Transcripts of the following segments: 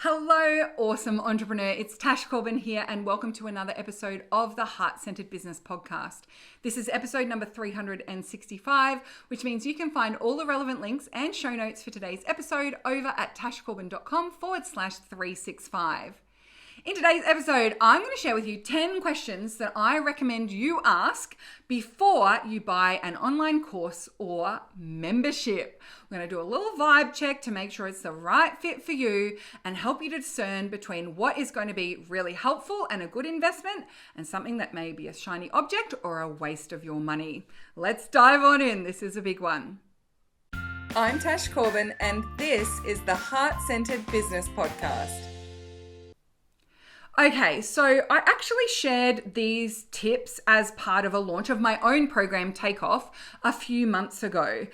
Hello, awesome entrepreneur. It's Tash Corbin here, and welcome to another episode of the Heart-Centered Business Podcast. This is episode number 365, which means you can find all the relevant links and show notes for today's episode over at tashcorbin.com/365. In today's episode, I'm going to share with you 10 questions that I recommend you ask before you buy an online course or membership. We're going to do a little vibe check to make sure it's the right fit for you and help you to discern between what is going to be really helpful and a good investment and something that may be a shiny object or a waste of your money. Let's dive on in. This is a big one. I'm Tash Corbin, and this is the Heart-Centered Business Podcast. Okay, so I actually shared these tips as part of a launch of my own program, Takeoff, a few months ago.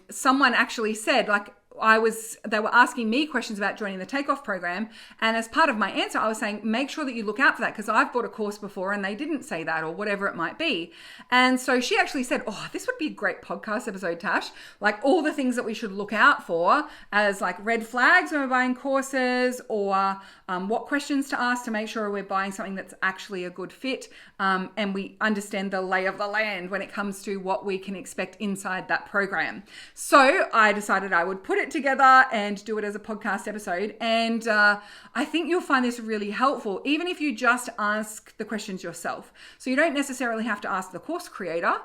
Someone actually said, they were asking me questions about joining the Takeoff program. And as part of my answer, I was saying, make sure that you look out for that because I've bought a course before and they didn't say that or whatever it might be. And so she actually said, oh, this would be a great podcast episode, Tash. Like all the things that we should look out for as like red flags when we're buying courses or what questions to ask to make sure we're buying something that's actually a good fit. And we understand the lay of the land when it comes to what we can expect inside that program. So I decided I would put it together and do it as a podcast episode. And I think you'll find this really helpful, even if you just ask the questions yourself. So you don't necessarily have to ask the course creator.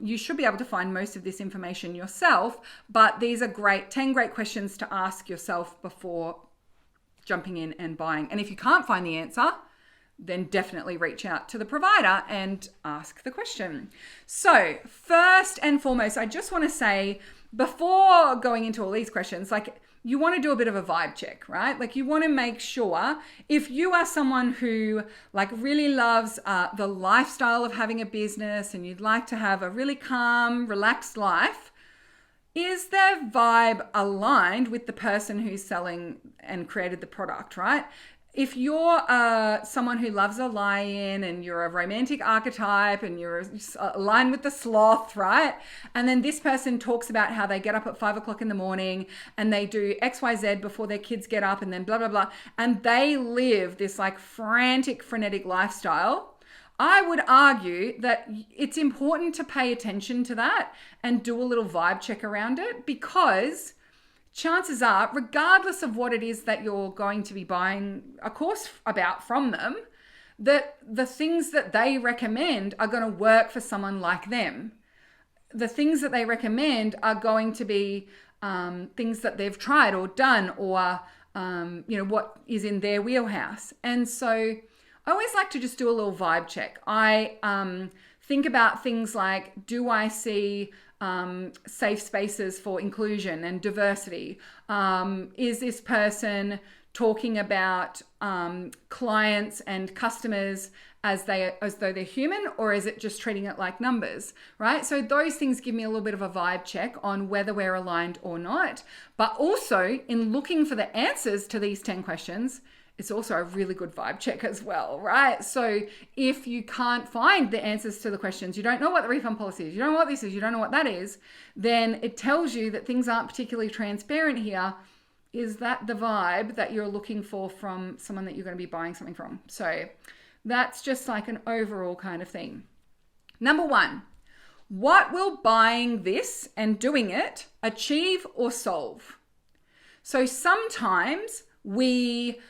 You should be able to find most of this information yourself, but these are 10 great questions to ask yourself before jumping in and buying. And if you can't find the answer, then definitely reach out to the provider and ask the question. So first and foremost, I just want to say, before going into all these questions, you want to do a bit of a vibe check, right? Like you want to make sure if you are someone who really loves the lifestyle of having a business and you'd like to have a really calm, relaxed life, is their vibe aligned with the person who's selling and created the product, right? If you're someone who loves a lion and you're a romantic archetype and you're aligned with the sloth, right? And then this person talks about how they get up at 5 o'clock in the morning and they do XYZ before their kids get up and then blah, blah, blah. And they live this frantic, frenetic lifestyle. I would argue that it's important to pay attention to that and do a little vibe check around it because chances are, regardless of what it is that you're going to be buying a course about from them, that the things that they recommend are going to work for someone like them. The things that they recommend are going to be things that they've tried or done or, what is in their wheelhouse. And so I always like to just do a little vibe check. I think about things like, do I see safe spaces for inclusion and diversity? Is this person talking about clients and customers as though they're human, or is it just treating it like numbers, right? So those things give me a little bit of a vibe check on whether we're aligned or not. But also in looking for the answers to these 10 questions, it's also a really good vibe check as well, right? So if you can't find the answers to the questions, you don't know what the refund policy is, you don't know what this is, you don't know what that is, then it tells you that things aren't particularly transparent here. Is that the vibe that you're looking for from someone that you're going to be buying something from? So that's just like an overall kind of thing. Number 1, what will buying this and doing it achieve or solve? So sometimes we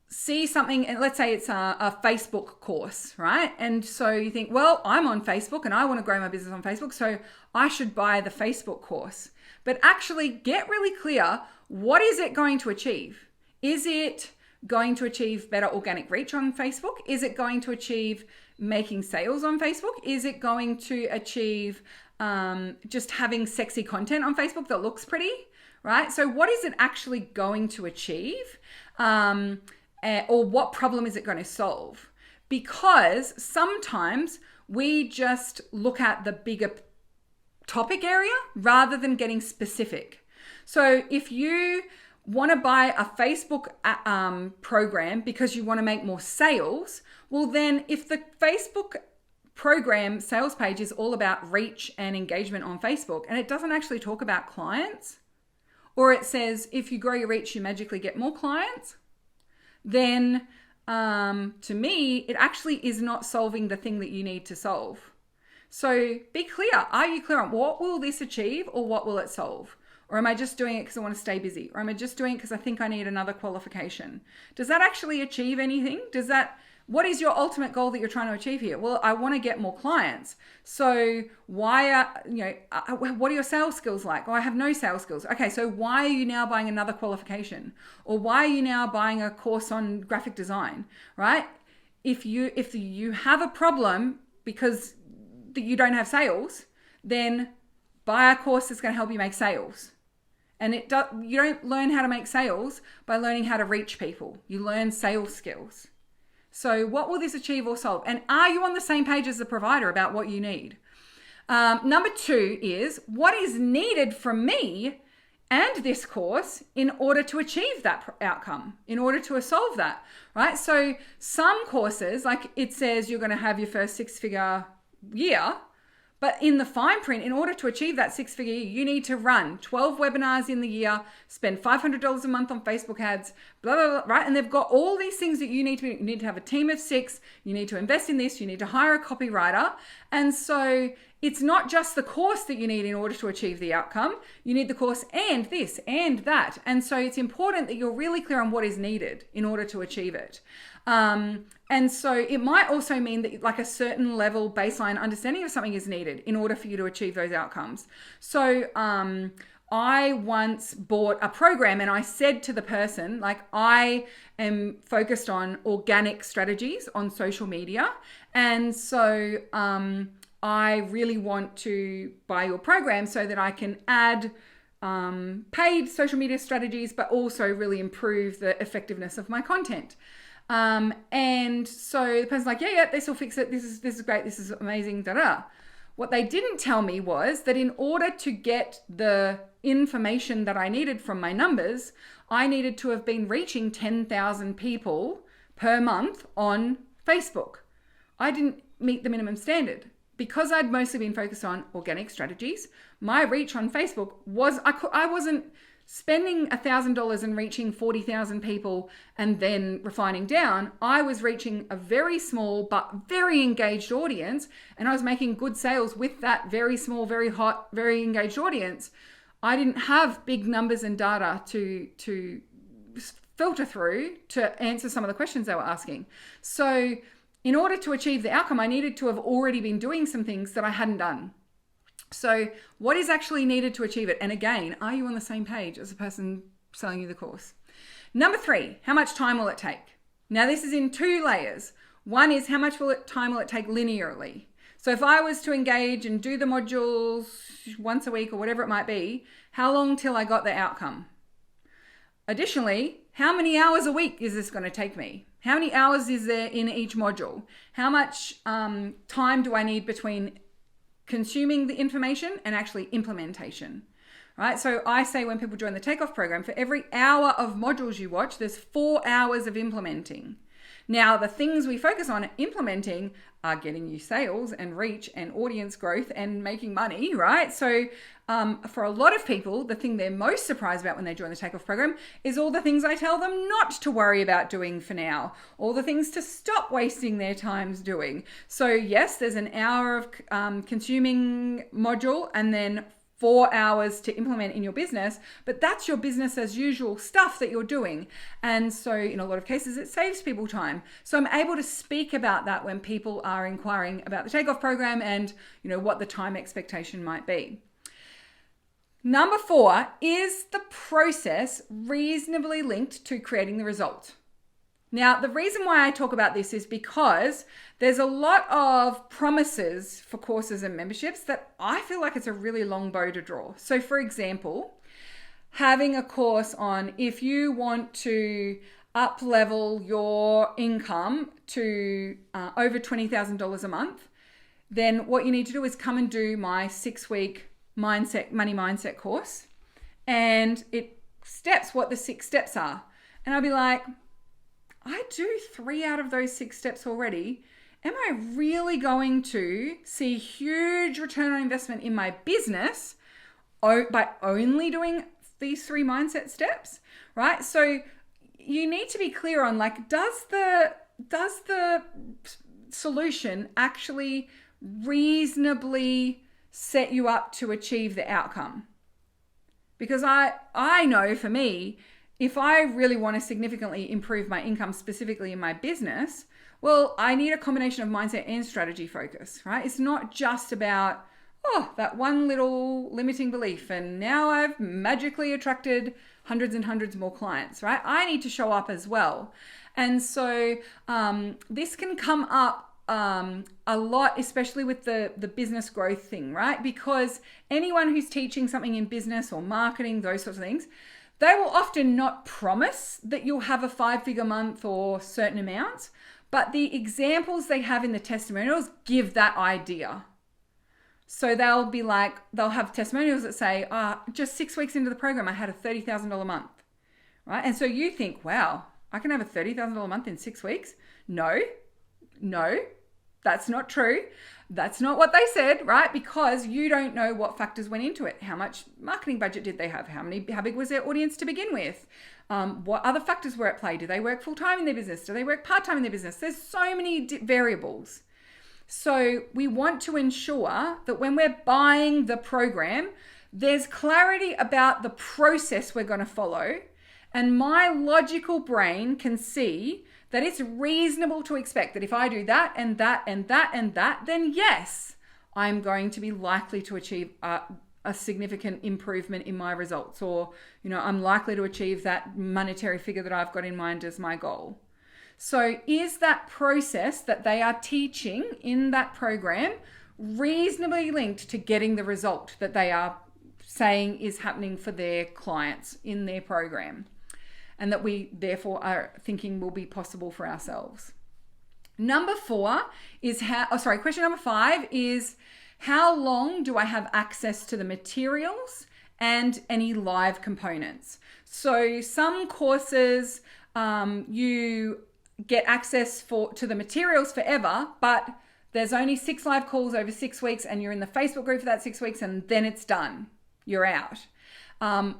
see something, and let's say it's a Facebook course, right? And so you think, well, I'm on Facebook and I want to grow my business on Facebook, so I should buy the Facebook course. But actually get really clear, what is it going to achieve? Is it going to achieve better organic reach on Facebook? Is it going to achieve making sales on Facebook? Is it going to achieve just having sexy content on Facebook that looks pretty, right? So what is it actually going to achieve? Or what problem is it going to solve? Because sometimes we just look at the bigger topic area rather than getting specific. So if you want to buy a Facebook program because you want to make more sales, well then if the Facebook program sales page is all about reach and engagement on Facebook and it doesn't actually talk about clients, or it says if you grow your reach, you magically get more clients, then to me, it actually is not solving the thing that you need to solve. So be clear. Are you clear on what will this achieve or what will it solve? Or am I just doing it because I want to stay busy? Or am I just doing it because I think I need another qualification? Does that actually achieve anything? What is your ultimate goal that you're trying to achieve here? Well, I want to get more clients. So what are your sales skills like? Oh, I have no sales skills. Okay, so why are you now buying another qualification? Or why are you now buying a course on graphic design, right? If you have a problem because you don't have sales, then buy a course that's going to help you make sales. And you don't learn how to make sales by learning how to reach people. You learn sales skills. So what will this achieve or solve? And are you on the same page as the provider about what you need? Number 2 is what is needed from me and this course in order to achieve that outcome, in order to solve that, right? So some courses, like it says you're going to have your first 6-figure year, but in the fine print, in order to achieve that 6-figure year, you need to run 12 webinars in the year, spend $500 a month on Facebook ads, blah, blah, blah, right? And they've got all these things that you need to have a team of 6, you need to invest in this, you need to hire a copywriter. And so it's not just the course that you need in order to achieve the outcome. You need the course and this and that. And so it's important that you're really clear on what is needed in order to achieve it. And so it might also mean that like a certain level baseline understanding of something is needed in order for you to achieve those outcomes. So I once bought a program and I said to the person, like, I am focused on organic strategies on social media. And so I really want to buy your program so that I can add paid social media strategies, but also really improve the effectiveness of my content. And so the person's like, yeah, this will fix it. This is great. This is amazing. What they didn't tell me was that in order to get the information that I needed from my numbers, I needed to have been reaching 10,000 people per month on Facebook. I didn't meet the minimum standard. Because I'd mostly been focused on organic strategies, my reach on Facebook was, I wasn't spending $1,000 and reaching 40,000 people and then refining down. I was reaching a very small but very engaged audience, and I was making good sales with that very small, very hot, very engaged audience. I didn't have big numbers and data to filter through to answer some of the questions they were asking. So in order to achieve the outcome, I needed to have already been doing some things that I hadn't done. So what is actually needed to achieve it? And again, are you on the same page as the person selling you the course? Number 3, how much time will it take? Now this is in 2 layers. One is how much time will it take linearly? So if I was to engage and do the modules once a week or whatever it might be, how long till I got the outcome? Additionally, how many hours a week is this going to take me? How many hours is there in each module? How much time do I need between consuming the information and actually implementation, right? So I say when people join the Takeoff program, for every hour of modules you watch, there's 4 hours of implementing. Now, the things we focus on implementing are getting you sales and reach and audience growth and making money, right? So for a lot of people, the thing they're most surprised about when they join the Takeoff program is all the things I tell them not to worry about doing for now, all the things to stop wasting their times doing. So yes, there's an hour of consuming module and then 4 hours to implement in your business, but that's your business as usual stuff that you're doing. And so in a lot of cases, it saves people time. So I'm able to speak about that when people are inquiring about the Takeoff program and what the time expectation might be. Number 4, is the process reasonably linked to creating the result? Now, the reason why I talk about this is because there's a lot of promises for courses and memberships that I feel like it's a really long bow to draw. So for example, having a course on if you want to up level your income to over $20,000 a month, then what you need to do is come and do my 6-week money mindset course. And it steps what the 6 steps are. And I'll be like, I do 3 out of those 6 steps already. Am I really going to see huge return on investment in my business by only doing these 3 mindset steps, right? So you need to be clear on like, does the solution actually reasonably set you up to achieve the outcome? Because I know for me, if I really want to significantly improve my income, specifically in my business, well, I need a combination of mindset and strategy focus, right? It's not just about, that one little limiting belief and now I've magically attracted hundreds and hundreds more clients, right? I need to show up as well. And so this can come up a lot, especially with the business growth thing, right? Because anyone who's teaching something in business or marketing, those sorts of things, they will often not promise that you'll have a 5-figure month or certain amounts, but the examples they have in the testimonials give that idea. So they'll have testimonials that say, just 6 weeks into the program, I had a $30,000 month, right? And so you think, wow, I can have a $30,000 month in 6 weeks? No, that's not true. That's not what they said, right? Because you don't know what factors went into it. How much marketing budget did they have? How big was their audience to begin with? What other factors were at play? Do they work full-time in their business? Do they work part-time in their business? There's so many variables. So we want to ensure that when we're buying the program, there's clarity about the process we're going to follow. And my logical brain can see that it's reasonable to expect that if I do that and that and that and that, then yes, I'm going to be likely to achieve a significant improvement in my results, or, I'm likely to achieve that monetary figure that I've got in mind as my goal. So is that process that they are teaching in that program reasonably linked to getting the result that they are saying is happening for their clients in their program? And that we therefore are thinking will be possible for ourselves. Question number 5 is, how long do I have access to the materials and any live components? So some courses, you get access to the materials forever, but there's only 6 live calls over 6 weeks and you're in the Facebook group for that 6 weeks and then it's done. You're out.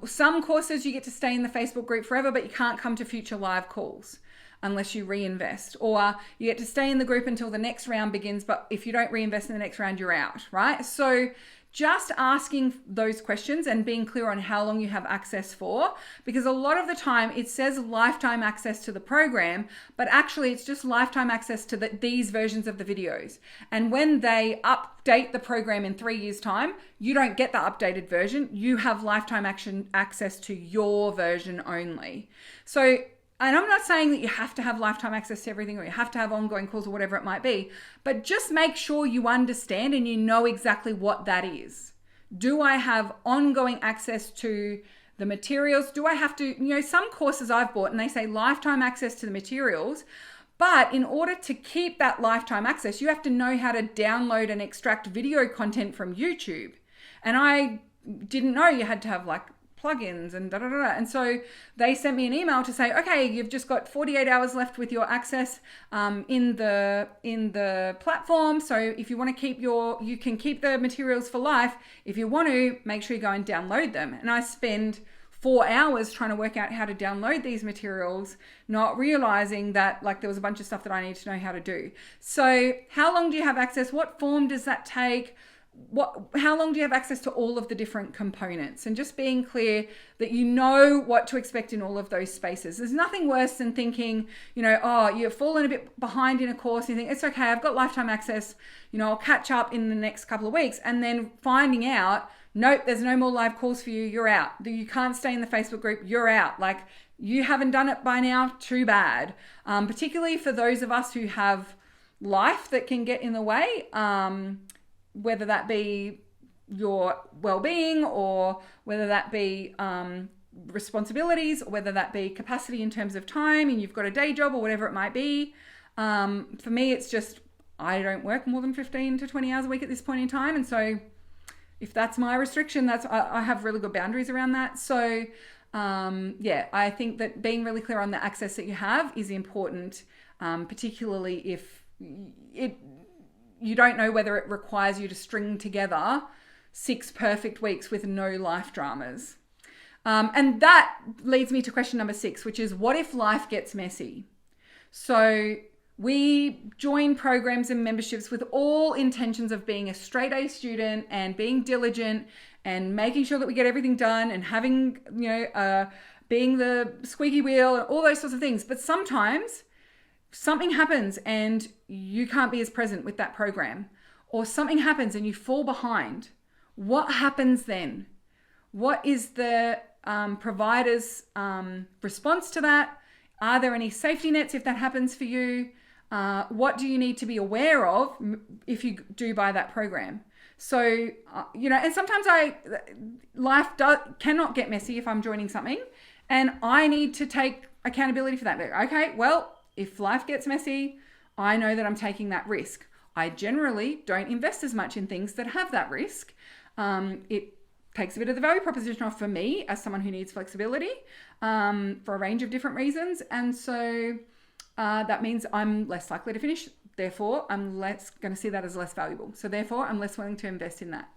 Some courses you get to stay in the Facebook group forever, but you can't come to future live calls unless you reinvest, or you get to stay in the group until the next round begins, but if you don't reinvest in the next round, you're out, right? So just asking those questions and being clear on how long you have access for, because a lot of the time it says lifetime access to the program, but actually it's just lifetime access to these versions of the videos. And when they update the program in 3 years' time, you don't get the updated version. You have lifetime access to your version only. So, and I'm not saying that you have to have lifetime access to everything or you have to have ongoing calls or whatever it might be, but just make sure you understand and you know exactly what that is. Do I have ongoing access to the materials? Do I have to, some courses I've bought and they say lifetime access to the materials, but in order to keep that lifetime access, you have to know how to download and extract video content from YouTube. And I didn't know you had to have plugins and and so they sent me an email to say, okay, you've just got 48 hours left with your access in the platform. So if you want to you can keep the materials for life. If you want to, make sure you go and download them. And I spend 4 hours trying to work out how to download these materials, not realizing that there was a bunch of stuff that I need to know how to do. So how long do you have access? What form does that take? How long do you have access to all of the different components? And just being clear that you know what to expect in all of those spaces. There's nothing worse than thinking, you've fallen a bit behind in a course and you think, it's okay, I've got lifetime access, I'll catch up in the next couple of weeks. And then finding out, nope, there's no more live calls for you, you're out. You can't stay in the Facebook group, you're out. You haven't done it by now, too bad. Particularly for those of us who have life that can get in the way, whether that be your well-being or whether that be responsibilities or whether that be capacity in terms of time and you've got a day job or whatever it might be. For me, it's just, I don't work more than 15 to 20 hours a week at this point in time. And so if that's my restriction, I have really good boundaries around that. So I think that being really clear on the access that you have is important, particularly if you don't know whether it requires you to string together 6 perfect weeks with no life dramas. And that leads me to question number 6, which is, what if life gets messy? So we join programs and memberships with all intentions of being a straight A student and being diligent and making sure that we get everything done and having, being the squeaky wheel and all those sorts of things. But sometimes something happens and you can't be as present with that program, or something happens and you fall behind. What happens then? What is the provider's response to that? Are there any safety nets if that happens for you? What do you need to be aware of if you do buy that program? So, and sometimes life cannot get messy if I'm joining something, and I need to take accountability for that. Okay, well, if life gets messy, I know that I'm taking that risk. I generally don't invest as much in things that have that risk. It takes a bit of the value proposition off for me as someone who needs flexibility for a range of different reasons. And so that means I'm less likely to finish. Therefore, I'm less going to see that as less valuable. So therefore, I'm less willing to invest in that.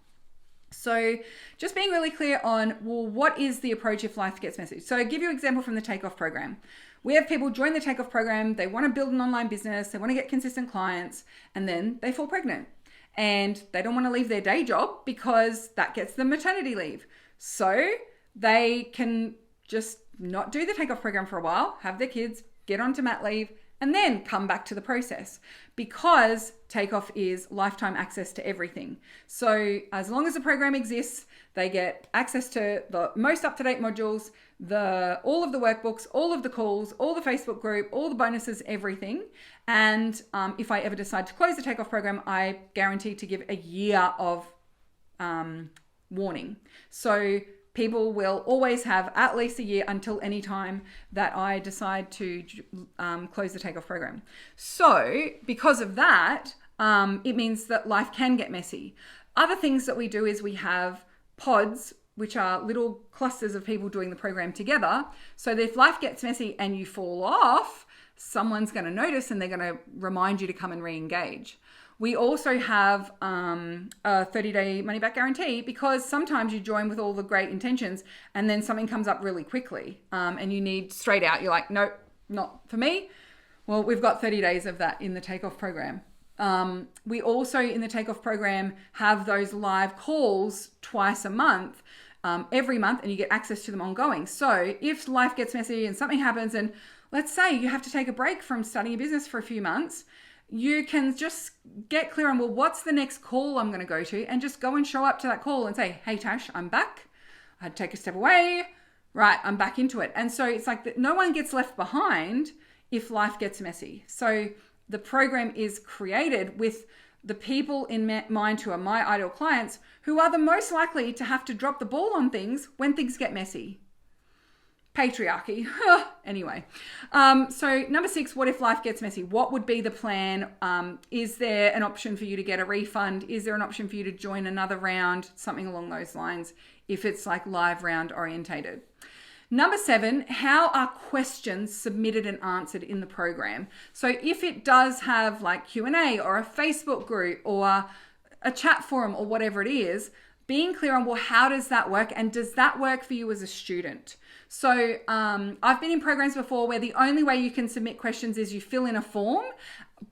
So just being really clear on, well, what is the approach if life gets messy? So I'll give you an example from the Takeoff program. We have people join the Takeoff program. They want to build an online business. They want to get consistent clients, and then they fall pregnant. And they don't want to leave their day job because that gets them maternity leave. So they can just not do the Takeoff program for a while, have their kids, get onto mat leave, and then come back to the process, because Takeoff is lifetime access to everything. So as long as the program exists, they get access to the most up-to-date modules, all of the workbooks, all of the calls, all the Facebook group, all the bonuses, everything. And if I ever decide to close the Takeoff program, I guarantee to give a year of warning. So people will always have at least a year until any time that I decide to close the Takeoff program. So because of that, it means that life can get messy. Other things that we do is we have pods, which are little clusters of people doing the program together, so that if life gets messy and you fall off, someone's going to notice and they're going to remind you to come and re-engage. We also have a 30-day money-back guarantee, because sometimes you join with all the great intentions and then something comes up really quickly and you need straight out. You're like, nope, not for me. Well, we've got 30 days of that in the Takeoff program. We also, in the Takeoff program, have those live calls twice a month, every month, and you get access to them ongoing. So if life gets messy and something happens, and let's say you have to take a break from starting a business for a few months, you can just get clear on, well, what's the next call I'm going to go to, and just go and show up to that call and say, hey, Tash, I'm back. I had to take a step away. Right, I'm back into it. And so it's like that no one gets left behind if life gets messy. So the program is created with the people in mind who are my ideal clients, who are the most likely to have to drop the ball on things when things get messy. Patriarchy. Anyway, so number 6, what if life gets messy? What would be the plan? Is there an option for you to get a refund? Is there an option for you to join another round? Something along those lines, if it's like live round orientated. Number 7, how are questions submitted and answered in the program? So if it does have like Q&A or a Facebook group or a chat forum or whatever it is, being clear on, well, how does that work? And does that work for you as a student? So I've been in programs before where the only way you can submit questions is you fill in a form,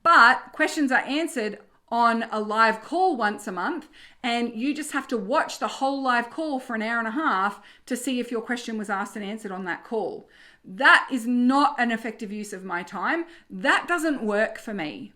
but questions are answered on a live call once a month, and you just have to watch the whole live call for an hour and a half to see if your question was asked and answered on that call. That is not an effective use of my time. That doesn't work for me.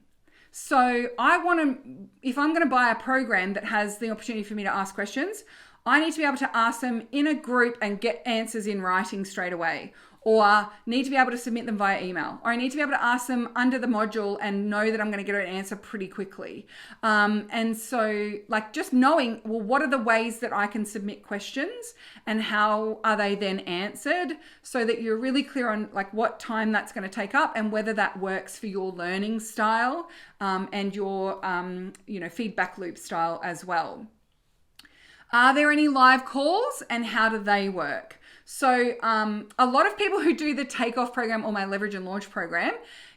So if I'm going to buy a program that has the opportunity for me to ask questions, I need to be able to ask them in a group and get answers in writing straight away, or need to be able to submit them via email, or I need to be able to ask them under the module and know that I'm going to get an answer pretty quickly. And so like just knowing, well, what are the ways that I can submit questions and how are they then answered, so that you're really clear on like what time that's going to take up and whether that works for your learning style and your feedback loop style as well. Are there any live calls and how do they work? So a lot of people who do the Takeoff program or my Leverage and Launch program,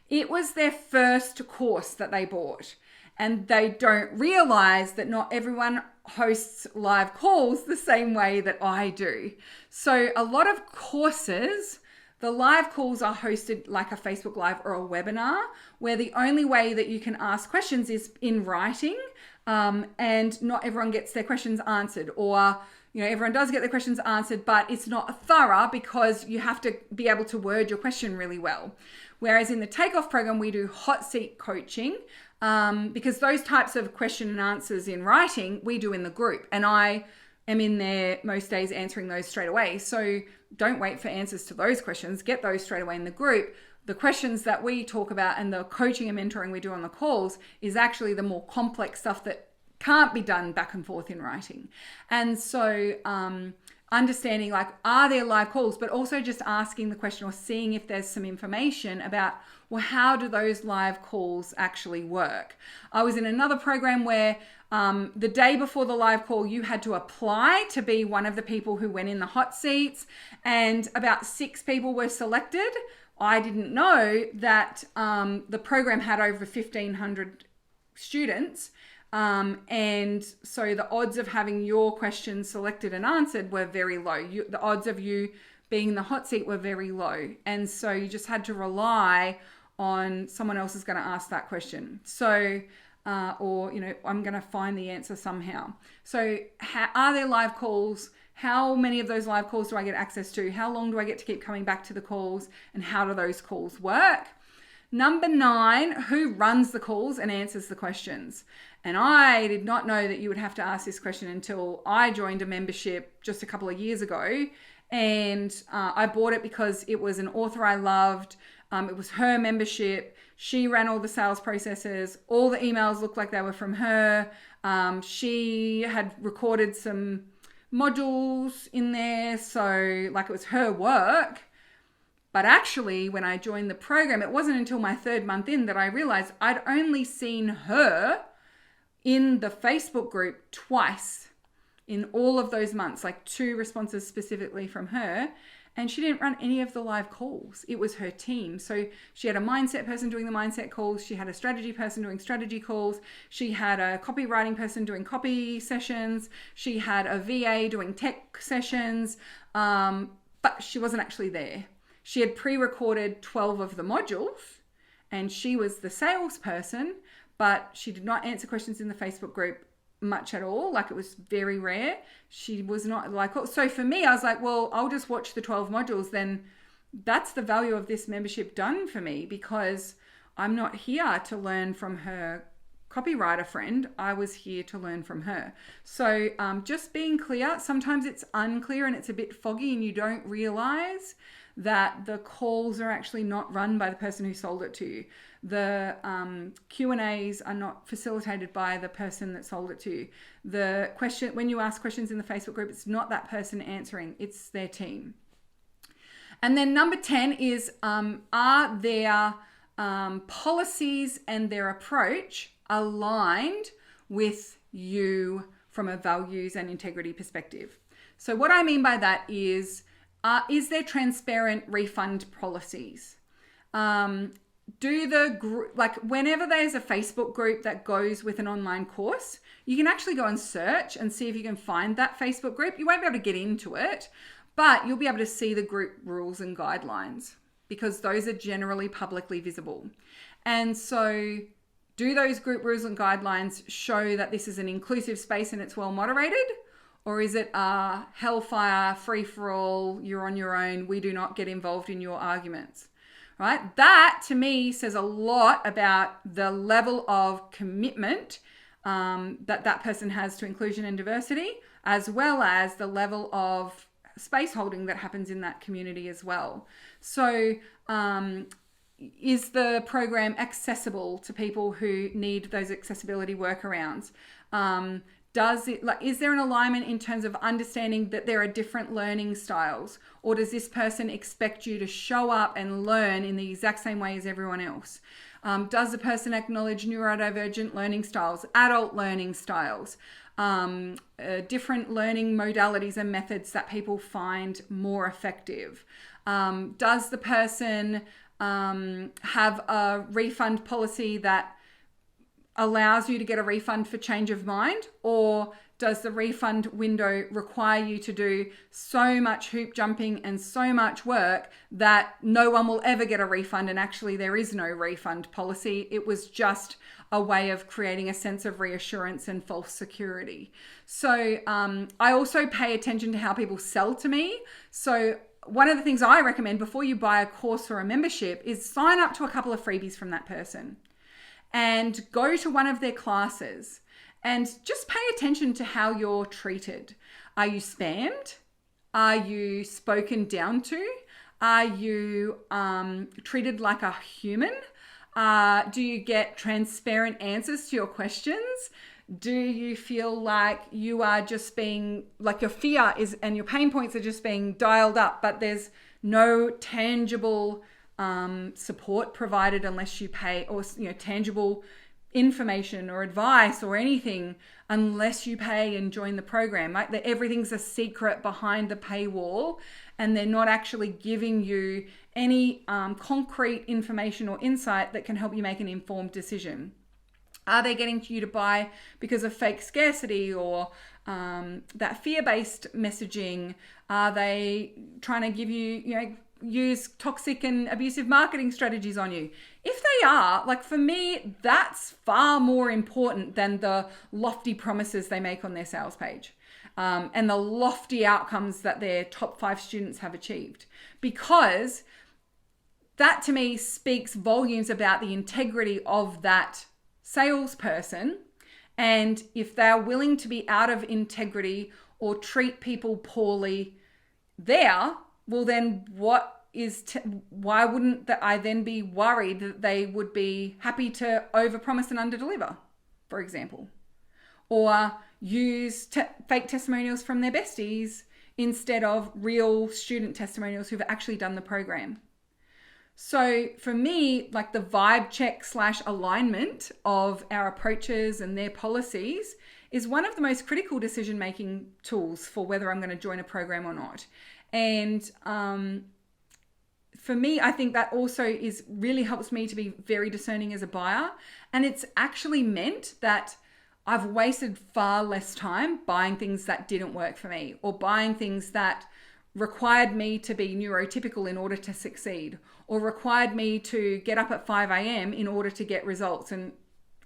it was their first course that they bought. And they don't realize that not everyone hosts live calls the same way that I do. So a lot of courses, the live calls are hosted like a Facebook Live or a webinar, where the only way that you can ask questions is in writing, and not everyone gets their questions answered, or everyone does get their questions answered, but it's not thorough because you have to be able to word your question really well. Whereas in the Takeoff program, we do hot seat coaching, because those types of question and answers in writing, we do in the group. And I am in there most days answering those straight away. So don't wait for answers to those questions. Get those straight away in the group. The questions that we talk about and the coaching and mentoring we do on the calls is actually the more complex stuff that can't be done back and forth in writing. And so understanding, like, are there live calls, but also just asking the question or seeing if there's some information about, well, how do those live calls actually work? I was in another program where the day before the live call, you had to apply to be one of the people who went in the hot seats, and about 6 people were selected. I didn't know that the program had over 1,500 students. And so the odds of having your questions selected and answered were very low. The odds of you being in the hot seat were very low. And so you just had to rely on someone else is going to ask that question. So, or, I'm going to find the answer somehow. So are there live calls? How many of those live calls do I get access to? How long do I get to keep coming back to the calls? And how do those calls work? Number 9, who runs the calls and answers the questions? And I did not know that you would have to ask this question until I joined a membership just a couple of years ago. And I bought it because it was an author I loved. It was her membership. She ran all the sales processes. All the emails looked like they were from her. She had recorded some modules in there. So like it was her work. But actually, when I joined the program, it wasn't until my 3rd month in that I realized I'd only seen her in the Facebook group twice in all of those months, like 2 responses specifically from her. And she didn't run any of the live calls. It was her team. So she had a mindset person doing the mindset calls. She had a strategy person doing strategy calls. She had a copywriting person doing copy sessions. She had a VA doing tech sessions. But she wasn't actually there. She had pre-recorded 12 of the modules and she was the salesperson, but she did not answer questions in the Facebook group much at all. Like, it was very rare. She was not like, so for me, I was like, well, I'll just watch the 12 modules. Then that's the value of this membership done for me, because I'm not here to learn from her copywriter friend. I was here to learn from her. So just being clear, sometimes it's unclear and it's a bit foggy and you don't realize that the calls are actually not run by the person who sold it to you. The Q&As are not facilitated by the person that sold it to you. The question, when you ask questions in the Facebook group, it's not that person answering, it's their team. And then number 10 is, are their policies and their approach aligned with you from a values and integrity perspective? So what I mean by that is there transparent refund policies? Whenever there's a Facebook group that goes with an online course, you can actually go and search and see if you can find that Facebook group. You won't be able to get into it, but you'll be able to see the group rules and guidelines because those are generally publicly visible. And so do those group rules and guidelines show that this is an inclusive space and it's well moderated? Or is it a hellfire, free-for-all, you're on your own, we do not get involved in your arguments, right? That, to me, says a lot about the level of commitment that person has to inclusion and diversity, as well as the level of space holding that happens in that community as well. So is the program accessible to people who need those accessibility workarounds? Is there an alignment in terms of understanding that there are different learning styles? Or does this person expect you to show up and learn in the exact same way as everyone else? Does the person acknowledge neurodivergent learning styles, adult learning styles, different learning modalities and methods that people find more effective? Does the person have a refund policy that allows you to get a refund for change of mind, or does the refund window require you to do so much hoop jumping and so much work that no one will ever get a refund, and actually there is no refund policy? It was just a way of creating a sense of reassurance and false security. So I also pay attention to how people sell to me. So one of the things I recommend before you buy a course or a membership is sign up to a couple of freebies from that person and go to one of their classes and just pay attention to how you're treated. Are you spammed? Are you spoken down to? Are you treated like a human? Do you get transparent answers to your questions? Do you feel like you are just being, like your fear is and your pain points are just being dialed up, but there's no tangible support provided unless you pay, or tangible information or advice or anything unless you pay and join the program, right? That everything's a secret behind the paywall, and they're not actually giving you any concrete information or insight that can help you make an informed decision. Are they getting you to buy because of fake scarcity or that fear-based messaging? Are they trying to give you, use toxic and abusive marketing strategies on you? If they are, like for me, that's far more important than the lofty promises they make on their sales page and the lofty outcomes that their top 5 students have achieved. Because that to me speaks volumes about the integrity of that salesperson. And if they're willing to be out of integrity or treat people poorly there, well then why wouldn't I then be worried that they would be happy to overpromise and underdeliver, for example, or use fake testimonials from their besties instead of real student testimonials who've actually done the program. So for me, like the vibe check / alignment of our approaches and their policies is one of the most critical decision-making tools for whether I'm going to join a program or not. And for me, I think that also really helps me to be very discerning as a buyer. And it's actually meant that I've wasted far less time buying things that didn't work for me, or buying things that required me to be neurotypical in order to succeed, or required me to get up at 5 a.m. in order to get results. And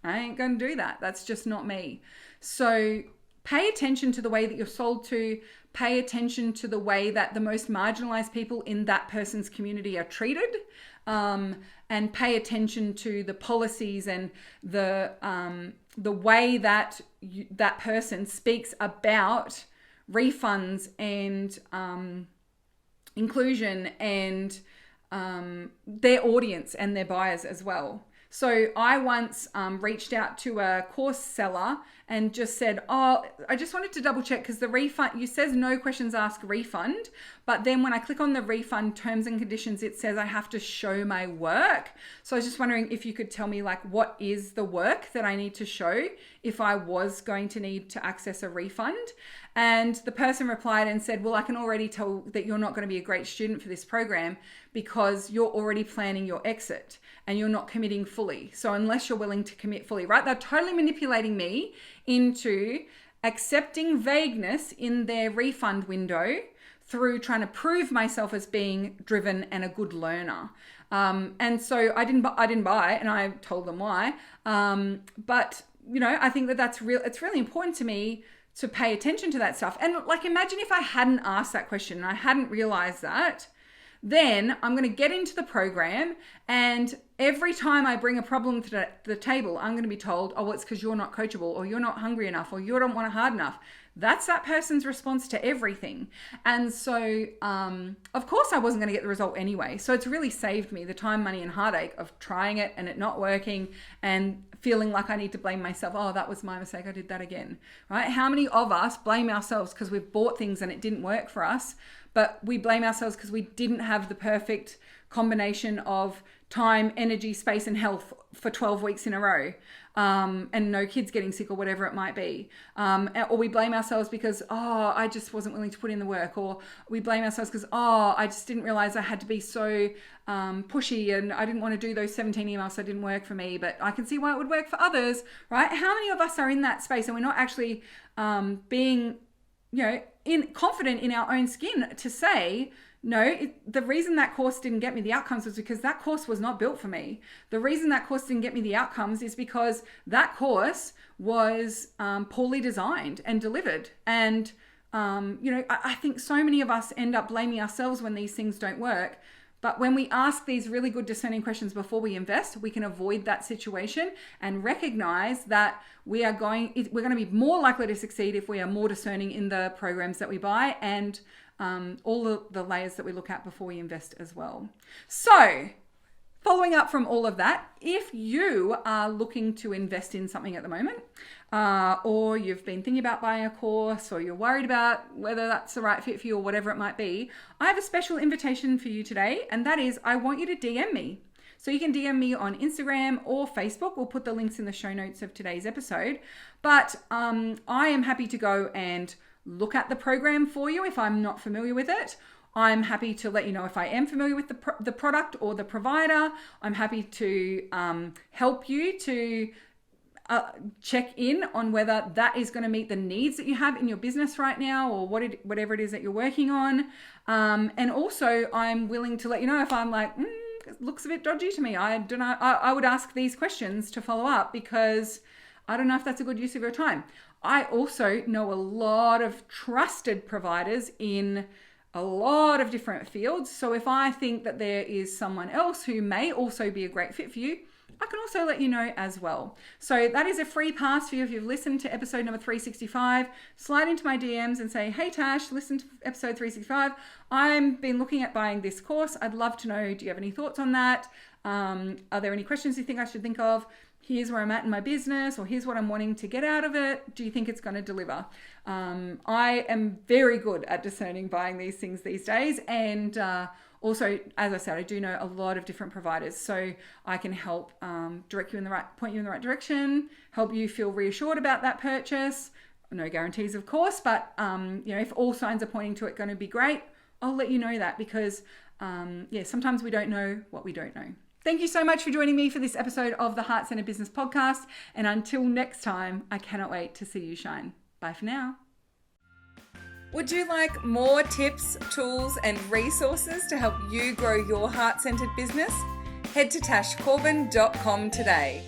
I ain't going to do that. That's just not me. So pay attention to the way that you're sold to, pay attention to the way that the most marginalized people in that person's community are treated, and pay attention to the policies and the way that that person speaks about refunds and inclusion and their audience and their buyers as well. So I once reached out to a course seller and just said, I just wanted to double check because the refund, you says no questions asked refund, but then when I click on the refund terms and conditions, it says I have to show my work. So I was just wondering if you could tell me like what is the work that I need to show if I was going to need to access a refund. And the person replied and said, well, I can already tell that you're not going to be a great student for this program because you're already planning your exit and you're not committing fully. So unless you're willing to commit fully, right? They're totally manipulating me into accepting vagueness in their refund window through trying to prove myself as being driven and a good learner. And so I didn't buy, and I told them why. But I think that's real. It's really important to me to pay attention to that stuff. And like, imagine if I hadn't asked that question and I hadn't realized that, then I'm going to get into the program, and every time I bring a problem to the table, I'm going to be told, oh, it's because you're not coachable, or you're not hungry enough, or you don't want it hard enough. That's that person's response to everything. And so, of course, I wasn't going to get the result anyway. So it's really saved me the time, money, and heartache of trying it and it not working and feeling like I need to blame myself. Oh, that was my mistake. I did that again, right? How many of us blame ourselves because we've bought things and it didn't work for us, but we blame ourselves because we didn't have the perfect combination of time, energy, space, and health for 12 weeks in a row, and no kids getting sick or whatever it might be. Or we blame ourselves because, I just wasn't willing to put in the work. Or we blame ourselves because, I just didn't realize I had to be so pushy and I didn't want to do those 17 emails that didn't work for me, but I can see why it would work for others, right? How many of us are in that space and we're not actually being, confident in our own skin to say, no, the reason that course didn't get me the outcomes was because that course was not built for me. The reason that course didn't get me the outcomes is because that course was poorly designed and delivered. And, I think so many of us end up blaming ourselves when these things don't work. But when we ask these really good discerning questions before we invest, we can avoid that situation and recognize that we're going to be more likely to succeed if we are more discerning in the programs that we buy and all the layers that we look at before we invest as well. So, following up from all of that, if you are looking to invest in something at the moment, or you've been thinking about buying a course, or you're worried about whether that's the right fit for you or whatever it might be, I have a special invitation for you today, and that is I want you to DM me. So you can DM me on Instagram or Facebook. We'll put the links in the show notes of today's episode. But I am happy to go and look at the program for you if I'm not familiar with it. I'm happy to let you know if I am familiar with the product or the provider. I'm happy to help you to check in on whether that is going to meet the needs that you have in your business right now or whatever it is that you're working on. And also I'm willing to let you know if I'm like, it looks a bit dodgy to me. I don't know. I would ask these questions to follow up because I don't know if that's a good use of your time. I also know a lot of trusted providers in a lot of different fields. So if I think that there is someone else who may also be a great fit for you, I can also let you know as well. So that is a free pass for you. If you've listened to episode number 365, slide into my DMs and say, hey Tash, listen to episode 365. I've been looking at buying this course. I'd love to know, do you have any thoughts on that? Are there any questions you think I should think of? Here's where I'm at in my business, or here's what I'm wanting to get out of it. Do you think it's going to deliver? I am very good at discerning buying these things these days. And also, as I said, I do know a lot of different providers, so I can help point you in the right direction, help you feel reassured about that purchase. No guarantees, of course, but if all signs are pointing to it going to be great, I'll let you know that because sometimes we don't know what we don't know. Thank you so much for joining me for this episode of the Heart Centered Business Podcast. And until next time, I cannot wait to see you shine. Bye for now. Would you like more tips, tools, and resources to help you grow your heart-centered business? Head to tashcorbin.com today.